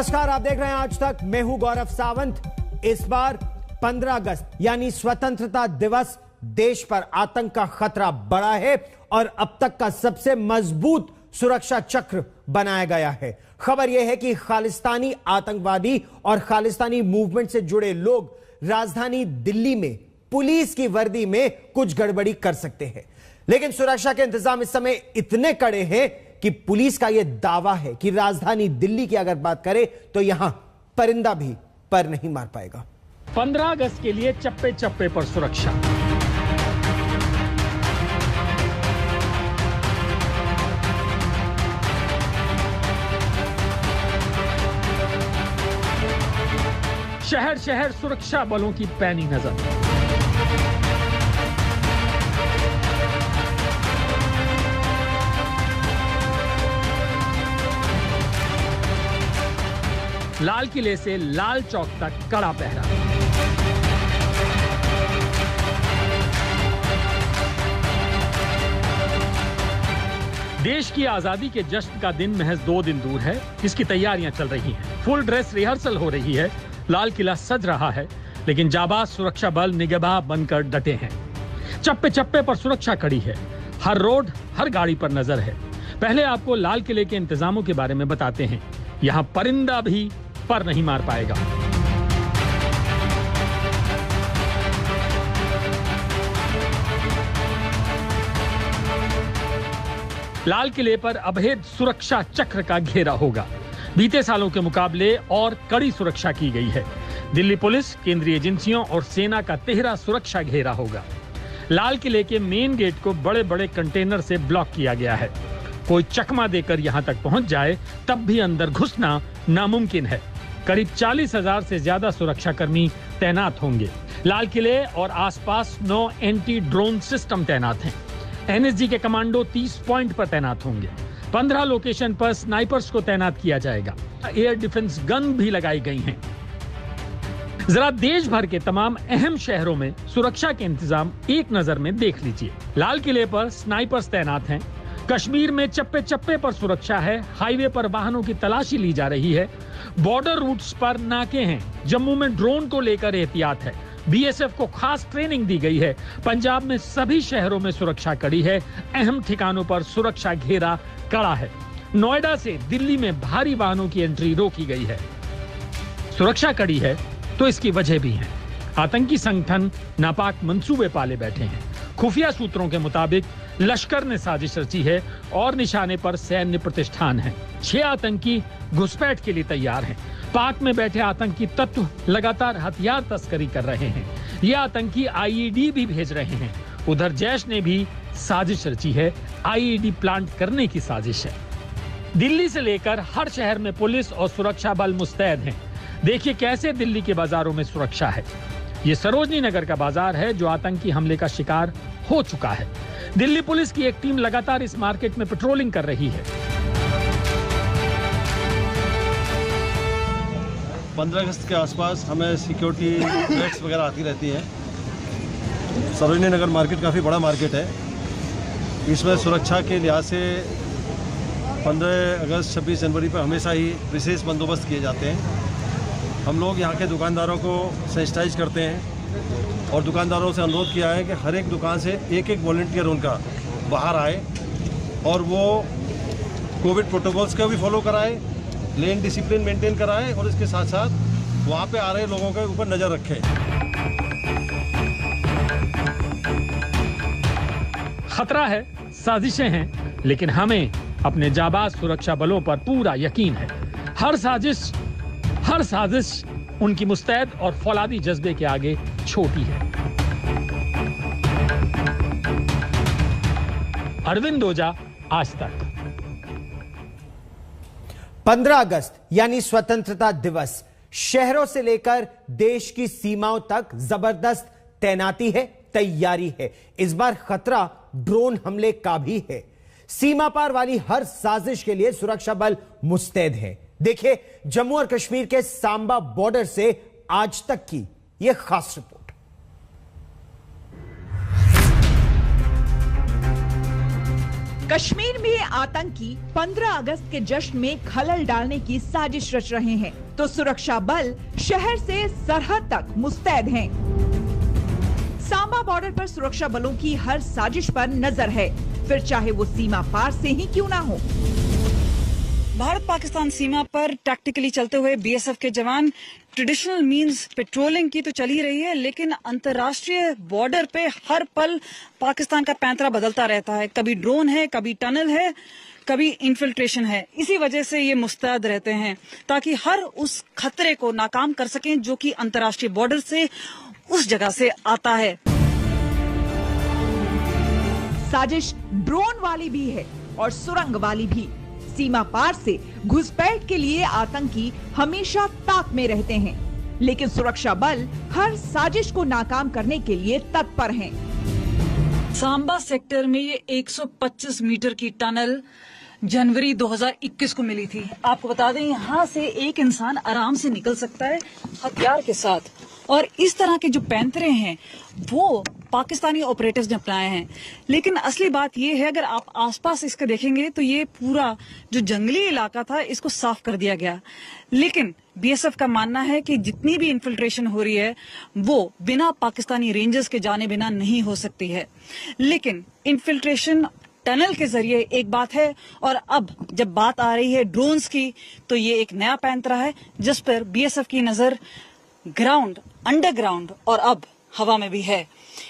नमस्कार, आप देख रहे हैं आज तक। मैं हूं गौरव सावंत। इस बार 15 अगस्त यानी स्वतंत्रता दिवस देश पर आतंक का खतरा बढ़ा है और अब तक का सबसे मजबूत सुरक्षा चक्र बनाया गया है। खबर यह है कि खालिस्तानी आतंकवादी और खालिस्तानी मूवमेंट से जुड़े लोग राजधानी दिल्ली में पुलिस की वर्दी में कुछ गड़बड़ी कर सकते हैं, लेकिन सुरक्षा के इंतजाम इस समय इतने कड़े हैं कि पुलिस का यह दावा है कि राजधानी दिल्ली की अगर बात करें तो यहां परिंदा भी पर नहीं मार पाएगा। 15 अगस्त के लिए चप्पे चप्पे पर सुरक्षा। शहर शहर सुरक्षा बलों की पैनी नजर। लाल किले से लाल चौक तक कड़ा पहरा। देश की आजादी के जश्न का दिन महज 2 दिन दूर है। इसकी तैयारियां चल रही हैं। फुल ड्रेस रिहर्सल हो रही है। लाल किला सज रहा है, लेकिन जाबाज सुरक्षा बल निगहबान बनकर डटे हैं। चप्पे चप्पे पर सुरक्षा कड़ी है। हर रोड, हर गाड़ी पर नजर है। पहले आपको लाल किले के इंतजामों के बारे में बताते हैं। यहां परिंदा भी पर नहीं मार पाएगा। लाल किले पर अभेद सुरक्षा चक्र का घेरा होगा। बीते सालों के मुकाबले और कड़ी सुरक्षा की गई है। दिल्ली पुलिस, केंद्रीय एजेंसियों और सेना का तिहरा सुरक्षा घेरा होगा। लाल किले के मेन गेट को बड़े बड़े कंटेनर से ब्लॉक किया गया है। कोई चकमा देकर यहां तक पहुंच जाए तब भी अंदर घुसना नामुमकिन है। करीब 40,000 से ज्यादा सुरक्षाकर्मी तैनात होंगे। लाल किले और आसपास 9 एंटी ड्रोन सिस्टम तैनात हैं। एनएसजी के कमांडो 30 पॉइंट पर तैनात होंगे। 15 लोकेशन पर स्नाइपर्स को तैनात किया जाएगा। एयर डिफेंस गन भी लगाई गई हैं। जरा देश भर के तमाम अहम शहरों में सुरक्षा के इंतजाम एक नजर में देख लीजिए। लाल किले पर स्नाइपर्स तैनात हैं। कश्मीर में चप्पे चप्पे पर सुरक्षा है। हाईवे पर वाहनों की तलाशी ली जा रही है। बॉर्डर रूट्स पर नाके हैं। जम्मू में ड्रोन को लेकर एहतियात है। बीएसएफ को खास ट्रेनिंग दी गई है। पंजाब में सभी शहरों में सुरक्षा कड़ी है। अहम ठिकानों पर सुरक्षा घेरा कड़ा है। नोएडा से दिल्ली में भारी वाहनों की एंट्री रोकी गई है। सुरक्षा कड़ी है तो इसकी वजह भी है। आतंकी संगठन नापाक मंसूबे पाले बैठे हैं। खुफिया सूत्रों के मुताबिक लश्कर ने साजिश रची है और निशाने पर सैन्य प्रतिष्ठान है। 6 आतंकी घुसपैठ के लिए तैयार हैं। पाक में बैठे आतंकी तत्व लगातार हथियार तस्करी कर रहे हैं। ये आतंकी आईईडी भी भेज रहे हैं। उधर जैश ने भी साजिश रची है। आईईडी प्लांट करने की साजिश है। दिल्ली से लेकर हर शहर में पुलिस और सुरक्षा बल मुस्तैद हैं। देखिए कैसे दिल्ली के बाजारों में सुरक्षा है। ये सरोजनी नगर का बाजार है जो आतंकी हमले का शिकार हो चुका है। दिल्ली पुलिस की एक टीम लगातार इस मार्केट में पेट्रोलिंग कर रही है। 15 अगस्त के आसपास हमें सिक्योरिटी थ्रेट्स वगैरह आती रहती हैं। सरोजनी नगर मार्केट काफ़ी बड़ा मार्केट है। इसमें सुरक्षा के लिहाज से 15 अगस्त 26 जनवरी पर हमेशा ही विशेष बंदोबस्त किए जाते हैं। हम लोग यहाँ के दुकानदारों को सेंसिटाइज करते हैं और दुकानदारों से अनुरोध किया है कि हर एक दुकान से एक वॉलंटियर उनका बाहर आए और वो कोविड प्रोटोकॉल्स का भी फॉलो कराए, लेन डिसिप्लिन मेंटेन कराए और इसके साथ साथ वहाँ पे आ रहे लोगों के ऊपर नज़र रखें। खतरा है, साजिशें हैं, लेकिन हमें अपने जाबाज सुरक्षा बलों पर पूरा यकीन है। हर साजिश उनकी मुस्तैद और फौलादी जज्बे के आगे छोटी है। अरविंद ओझा, आज तक। 15 अगस्त यानी स्वतंत्रता दिवस, शहरों से लेकर देश की सीमाओं तक जबरदस्त तैनाती है, तैयारी है। इस बार खतरा ड्रोन हमले का भी है। सीमा पार वाली हर साजिश के लिए सुरक्षा बल मुस्तैद है। देखिए जम्मू और कश्मीर के सांबा बॉर्डर से आज तक की यह खास रिपोर्ट। कश्मीर में आतंकी 15 अगस्त के जश्न में खलल डालने की साजिश रच रहे हैं, तो सुरक्षा बल शहर से सरहद तक मुस्तैद हैं। सांबा बॉर्डर पर सुरक्षा बलों की हर साजिश पर नजर है, फिर चाहे वो सीमा पार से ही क्यों ना हो। भारत पाकिस्तान सीमा पर टैक्टिकली चलते हुए बीएसएफ के जवान ट्रेडिशनल मींस पेट्रोलिंग की तो चल ही रही है, लेकिन अंतर्राष्ट्रीय बॉर्डर पे हर पल पाकिस्तान का पैंतरा बदलता रहता है। कभी ड्रोन है, कभी टनल है, कभी इन्फिल्ट्रेशन है। इसी वजह से ये मुस्तैद रहते हैं ताकि हर उस खतरे को नाकाम कर सकें जो कि अंतर्राष्ट्रीय बॉर्डर से उस जगह से आता है। साजिश ड्रोन वाली भी है और सुरंग वाली भी। सीमा पार से घुसपैठ के लिए आतंकी हमेशा ताक में रहते हैं, लेकिन सुरक्षा बल हर साजिश को नाकाम करने के लिए तत्पर हैं। सांबा सेक्टर में ये 125 मीटर की टनल जनवरी 2021 को मिली थी। आपको बता दें, यहाँ से एक इंसान आराम से निकल सकता है हथियार के साथ। और इस तरह के जो पैंतरे हैं वो पाकिस्तानी ऑपरेटर्स ने अपनाए हैं। लेकिन असली बात ये है, अगर आप आसपास इसके देखेंगे तो ये पूरा जो जंगली इलाका था इसको साफ कर दिया गया। लेकिन बीएसएफ का मानना है कि जितनी भी इन्फिल्ट्रेशन हो रही है वो बिना पाकिस्तानी रेंजर्स के जाने बिना नहीं हो सकती है। लेकिन इन्फिल्ट्रेशन टनल के जरिए एक बात है, और अब जब बात आ रही है ड्रोन्स की तो ये एक नया पैंतरा है जिस पर बीएसएफ की नजर ग्राउंड, अंडरग्राउंड और अब हवा में भी है।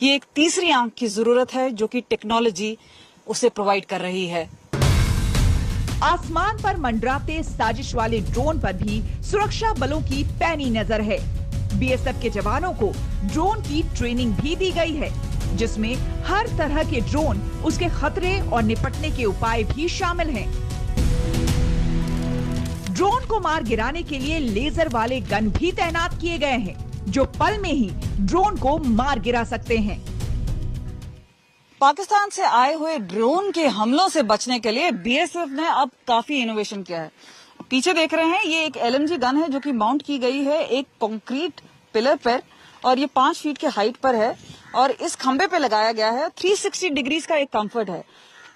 ये एक तीसरी आंख की जरूरत है जो कि टेक्नोलॉजी उसे प्रोवाइड कर रही है। आसमान पर मंडराते साजिश वाले ड्रोन पर भी सुरक्षा बलों की पैनी नजर है। बीएसएफ के जवानों को ड्रोन की ट्रेनिंग भी दी गई है, जिसमें हर तरह के ड्रोन, उसके खतरे और निपटने के उपाय भी शामिल हैं। ड्रोन को मार गिराने के लिए लेजर वाले गन भी तैनात किए गए हैं, जो पल में ही ड्रोन को मार गिरा सकते हैं। पाकिस्तान से आए हुए ड्रोन के हमलों से बचने के लिए बीएसएफ ने अब काफी इनोवेशन किया है। पीछे देख रहे हैं, ये एक एलएमजी गन है जो कि माउंट की गई है एक कंक्रीट पिलर पर, और ये 5 फीट के हाइट पर है और इस खंबे पे लगाया गया है। 360 डिग्रीज का एक कंफर्ट है।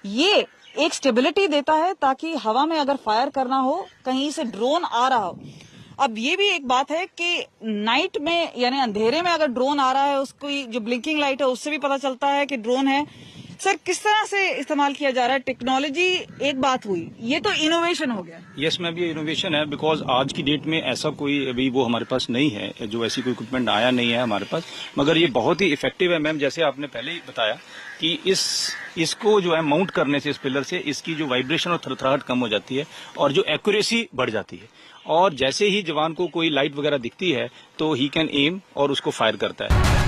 ये एक स्टेबिलिटी देता है ताकि हवा में अगर फायर करना हो, कहीं से ड्रोन आ रहा हो। अब ये भी एक बात है कि नाइट में यानी अंधेरे में अगर ड्रोन आ रहा है, उसको जो ब्लिंकिंग लाइट है उससे भी पता चलता है कि ड्रोन है। सर, किस तरह से इस्तेमाल किया जा रहा है टेक्नोलॉजी? एक बात हुई, ये तो इनोवेशन हो गया। यस मैम, ये इनोवेशन है बिकॉज आज की डेट में ऐसा कोई अभी वो हमारे पास नहीं है, जो ऐसी कोई इक्विपमेंट आया नहीं है हमारे पास, मगर ये बहुत ही इफेक्टिव है मैम। जैसे आपने पहले ही बताया कि इसको जो है माउंट करने से, इस पिलर से इसकी जो वाइब्रेशन और थरथराहट कम हो जाती है और जो एक्यूरेसी बढ़ जाती है, और जैसे ही जवान को कोई लाइट वगैरह दिखती है तो ही कैन एम और उसको फायर करता है।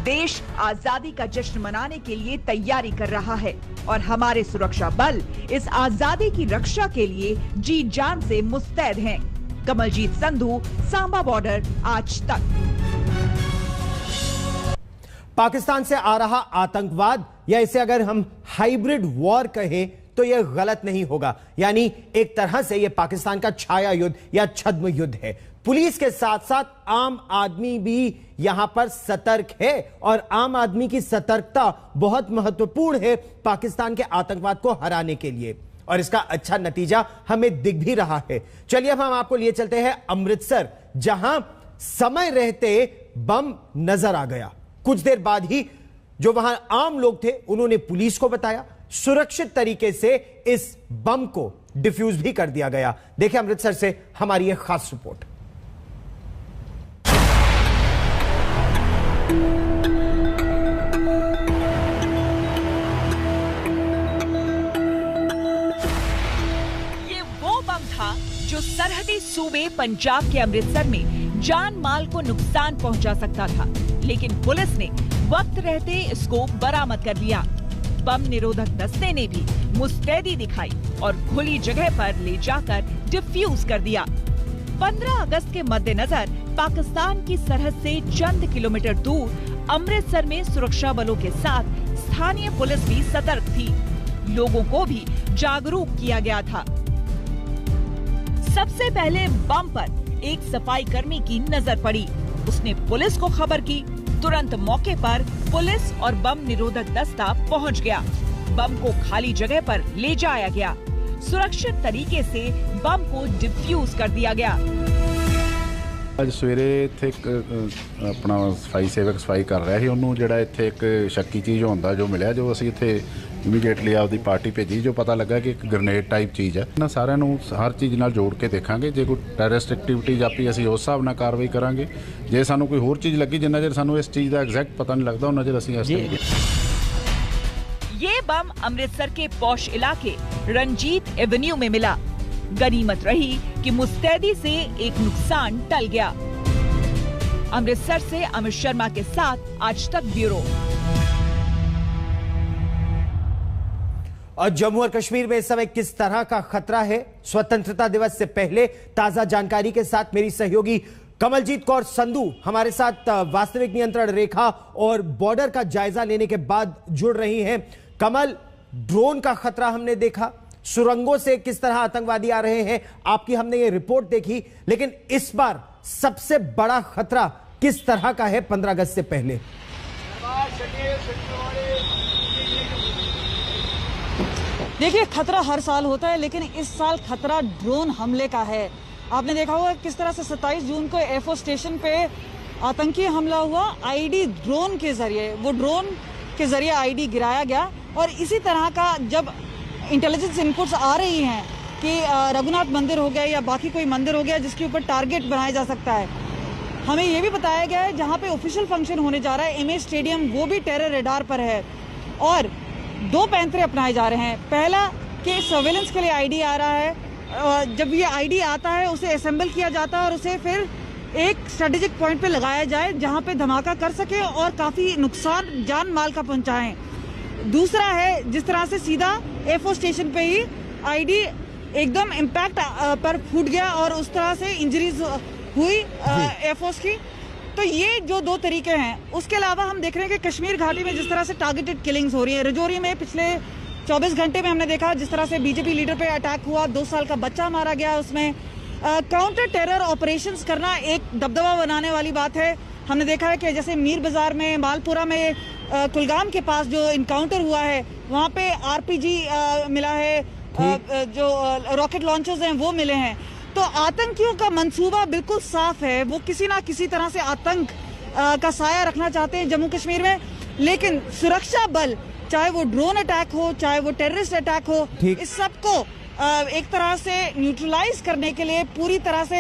देश आजादी का जश्न मनाने के लिए तैयारी कर रहा है और हमारे सुरक्षा बल इस आजादी की रक्षा के लिए जी जान से मुस्तैद हैं। कमलजीत संधू, सांबा बॉर्डर, आज तक। पाकिस्तान से आ रहा आतंकवाद, या इसे अगर हम हाइब्रिड वॉर कहें तो यह गलत नहीं होगा। यानी एक तरह से यह पाकिस्तान का छाया युद्ध या छद्म युद्ध है। पुलिस के साथ साथ आम आदमी भी यहां पर सतर्क है, और आम आदमी की सतर्कता बहुत महत्वपूर्ण है पाकिस्तान के आतंकवाद को हराने के लिए, और इसका अच्छा नतीजा हमें दिख भी रहा है। चलिए अब हम आपको लिए चलते हैं अमृतसर, जहां समय रहते बम नजर आ गया। कुछ देर बाद ही जो वहां आम लोग थे उन्होंने पुलिस को बताया, सुरक्षित तरीके से इस बम को डिफ्यूज भी कर दिया गया। देखिए अमृतसर से हमारी यह खास रिपोर्ट। ये वो बम था जो सरहदी सूबे पंजाब के अमृतसर में जान माल को नुकसान पहुंचा सकता था, लेकिन पुलिस ने वक्त रहते इसको बरामद कर लिया। बम निरोधक दस्ते ने भी मुस्तैदी दिखाई और खुली जगह पर ले जाकर डिफ्यूज कर दिया। 15 अगस्त के मद्देनजर पाकिस्तान की सरहद से चंद किलोमीटर दूर अमृतसर में सुरक्षा बलों के साथ स्थानीय पुलिस भी सतर्क थी। लोगों को भी जागरूक किया गया था। सबसे पहले बम पर एक सफाई कर्मी की नजर पड़ी। उसने पुलिस को खबर की। तुरंत मौके पर पुलिस और बम निरोधक दस्ता पहुंच गया। बम को खाली जगह पर ले जाया गया। सुरक्षित तरीके से बम को डिफ्यूज कर दिया गया। ਅੱਜ ਸਵੇਰੇ ਇੱਥੇ ਇੱਕ ਆਪਣਾ ਸਫਾਈ ਸੇਵਕ ਸਫਾਈ ਕਰ ਰਿਹਾ ਸੀ, ਉਹਨੂੰ ਜਿਹੜਾ ਇੱਥੇ ਇੱਕ ਸ਼ੱਕੀ ਚੀਜ਼ ਹੁੰਦਾ ਜੋ ਮਿਲਿਆ, ਜੋ ਅਸੀਂ ਇੱਥੇ ਇਮੀਡੀਏਟਲੀ ਆਪਦੀ ਪਾਰਟੀ ਭੇਜੀ, ਜੋ ਪਤਾ ਲੱਗਾ ਕਿ ਇੱਕ ਗ੍ਰੇਨੇਡ ਟਾਈਪ ਚੀਜ਼ ਹੈ। ਇਹਨਾਂ ਸਾਰਿਆਂ ਨੂੰ ਹਰ ਚੀਜ਼ ਨਾਲ ਜੋੜ ਕੇ ਦੇਖਾਂਗੇ, ਜੇ ਕੋਈ ਟੈਰਰਿਸਟ ਐਕਟੀਵਿਟੀ ਜਾਪੀ ਅਸੀਂ ਉਸ ਹਿਸਾਬ ਨਾਲ ਕਾਰਵਾਈ ਕਰਾਂਗੇ। ਜੇ ਸਾਨੂੰ ਕੋਈ ਹੋਰ ਚੀਜ਼ ਲੱਗੀ, ਜਿੰਨਾ ਚਿਰ ਸਾਨੂੰ ਇਸ ਚੀਜ਼ ਦਾ ਐਗਜ਼ੈਕਟ ਪਤਾ ਨਹੀਂ ਲੱਗਦਾ ਉਹਨਾਂ ਚਿਰ ਅਸੀਂ ਇਸ ਟਾਈਮ ये बम अमृतसर के पौश इलाके रंजीत एवेन्यू में मिला। गनीमत रही कि मुस्तैदी से एक नुकसान टल गया। अमृतसर से अमित शर्मा के साथ आज तक ब्यूरो। और जम्मू और कश्मीर में इस समय किस तरह का खतरा है, स्वतंत्रता दिवस से पहले ताजा जानकारी के साथ मेरी सहयोगी कमलजीत कौर संधू हमारे साथ वास्तविक नियंत्रण रेखा और बॉर्डर का जायजा लेने के बाद जुड़ रही हैं। कमल, ड्रोन का खतरा हमने देखा, सुरंगों से किस तरह आतंकवादी आ रहे हैं, आपकी हमने ये रिपोर्ट देखी, लेकिन इस बार सबसे बड़ा खतरा किस तरह का है 15 अगस्त से पहले? देखिए, खतरा हर साल होता है, लेकिन इस साल खतरा ड्रोन हमले का है। आपने देखा होगा किस तरह से 27 जून को एयरफोर्स स्टेशन पे आतंकी हमला हुआ, आईडी ड्रोन के जरिए, वो ड्रोन के जरिए आईडी गिराया गया। और इसी तरह का जब इंटेलिजेंस इनपुट्स आ रही हैं कि रघुनाथ मंदिर हो गया या बाकी कोई मंदिर हो गया जिसके ऊपर टारगेट बनाया जा सकता है, हमें यह भी बताया गया है जहां पे ऑफिशियल फंक्शन होने जा रहा है एमए स्टेडियम, वो भी टेरर रडार पर है। और 2 पैंतरे अपनाए जा रहे हैं। पहला कि सर्वेलेंस के लिए आईडी आ रहा है, जब ये आईडी आता है उसे असेंबल किया जाता है और उसे फिर एक स्ट्रेटेजिक पॉइंट पे लगाया जाए जहां पे धमाका कर सके और काफी नुकसान जान माल का पहुंचाएं। दूसरा है जिस तरह से सीधा एयरफोर्स स्टेशन पे ही आईडी एकदम इम्पैक्ट पर फूट गया और उस तरह से इंजरीज हुई एयरफोर्स की। तो ये जो 2 तरीके हैं। उसके अलावा हम देख रहे हैं कि कश्मीर घाटी में जिस तरह से टारगेटेड किलिंग्स हो रही है। रजौरी में पिछले 24 घंटे में हमने देखा जिस तरह से बीजेपी लीडर पे अटैक हुआ, 2 साल का बच्चा मारा गया। उसमें काउंटर टेरर ऑपरेशंस करना एक दबदबा बनाने वाली बात है। हमने देखा है कि जैसे मीर बाजार में, मालपुरा में, कुलगाम के पास जो इनकाउंटर हुआ है वहाँ पे आरपीजी मिला है, जो रॉकेट लॉन्चर्स हैं वो मिले हैं। तो आतंकियों का मंसूबा बिल्कुल साफ है, वो किसी ना किसी तरह से आतंक का साया रखना चाहते हैं जम्मू कश्मीर में। लेकिन सुरक्षा बल, चाहे वो ड्रोन अटैक हो, चाहे वो टेररिस्ट अटैक हो, इस सबको एक तरह से न्यूट्रलाइज करने के लिए पूरी तरह से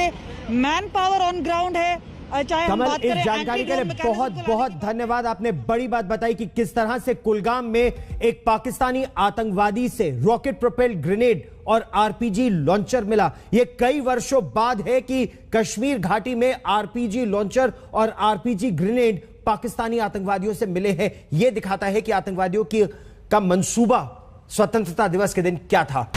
मैन पावर ऑन ग्राउंड है। चाहे कमल, इस जानकारी के लिए बहुत बहुत धन्यवाद। आपने बड़ी बात बताई कि किस तरह से कुलगाम में एक पाकिस्तानी आतंकवादी से रॉकेट प्रोपेल्ड ग्रेनेड और आरपीजी लॉन्चर मिला। यह कई वर्षों बाद है कि कश्मीर घाटी में आरपीजी लॉन्चर और आरपीजी ग्रेनेड पाकिस्तानी आतंकवादियों से मिले हैं। यह दिखाता है कि आतंकवादियों का मंसूबा स्वतंत्रता दिवस के दिन क्या था।